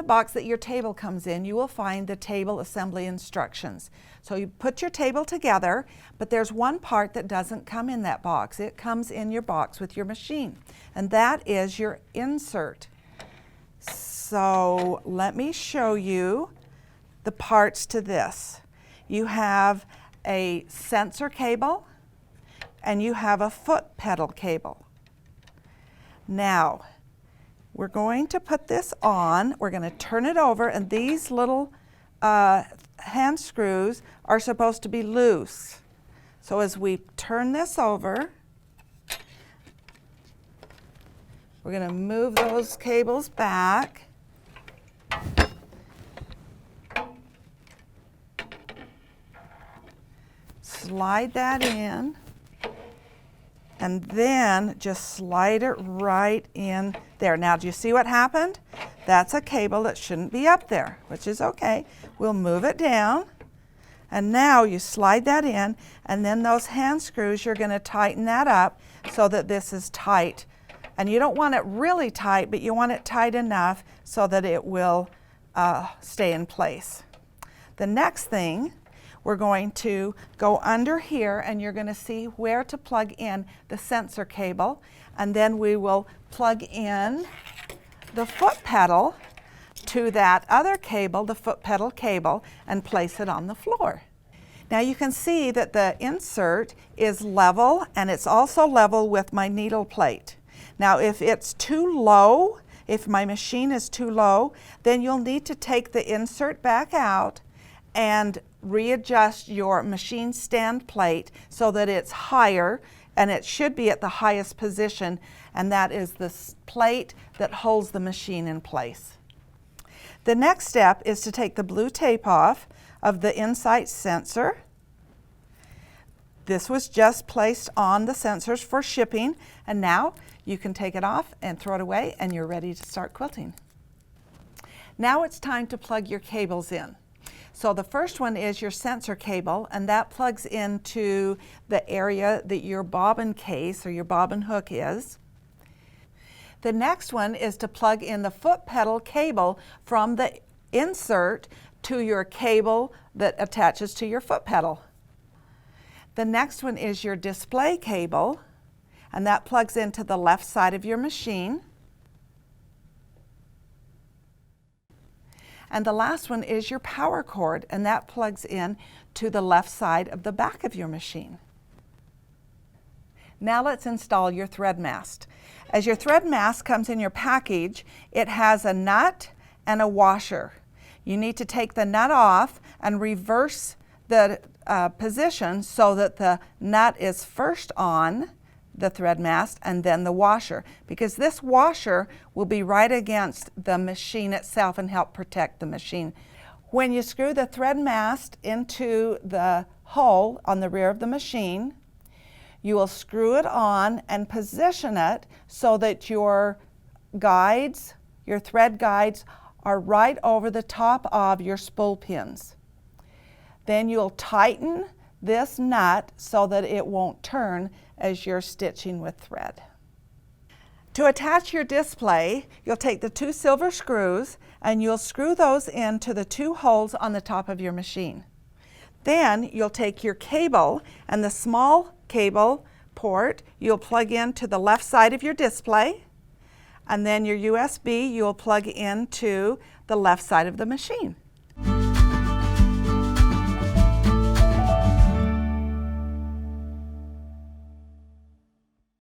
box that your table comes in, you will find the table assembly instructions. So you put your table together, but there's one part that doesn't come in that box. It comes in your box with your machine, and that is your insert. So let me show you the parts to this. You have a sensor cable and you have a foot pedal cable. Now, we're going to put this on, we're going to turn it over, and these little hand screws are supposed to be loose. So as we turn this over, we're going to move those cables back. Slide that in, and then just slide it right in there. Now, do you see what happened? That's a cable that shouldn't be up there, which is okay. We'll move it down, and now you slide that in, and then those hand screws, you're going to tighten that up so that this is tight. And you don't want it really tight, but you want it tight enough so that it will stay in place. The next thing, we're going to go under here, and you're going to see where to plug in the sensor cable, and then we will plug in the foot pedal to that other cable, the foot pedal cable, and place it on the floor. Now you can see that the insert is level, and it's also level with my needle plate. Now if it's too low, if my machine is too low, then you'll need to take the insert back out and readjust your machine stand plate so that it's higher, and it should be at the highest position, and that is the plate that holds the machine in place. The next step is to take the blue tape off of the Insight sensor. This was just placed on the sensors for shipping, and now you can take it off and throw it away, and you're ready to start quilting. Now it's time to plug your cables in. So the first one is your sensor cable, and that plugs into the area that your bobbin case or your bobbin hook is. The next one is to plug in the foot pedal cable from the insert to your cable that attaches to your foot pedal. The next one is your display cable, and that plugs into the left side of your machine. And the last one is your power cord, and that plugs in to the left side of the back of your machine. Now let's install your thread mast. As your thread mast comes in your package, it has a nut and a washer. You need to take the nut off and reverse the position so that the nut is first on the thread mast and then the washer, because this washer will be right against the machine itself and help protect the machine. When you screw the thread mast into the hole on the rear of the machine, you will screw it on and position it so that your guides, your thread guides, are right over the top of your spool pins. Then you'll tighten this nut so that it won't turn as you're stitching with thread. To attach your display, you'll take the 2 silver screws and you'll screw those into the 2 holes on the top of your machine. Then you'll take your cable, and the small cable port you'll plug into the left side of your display, and then your USB you'll plug into the left side of the machine.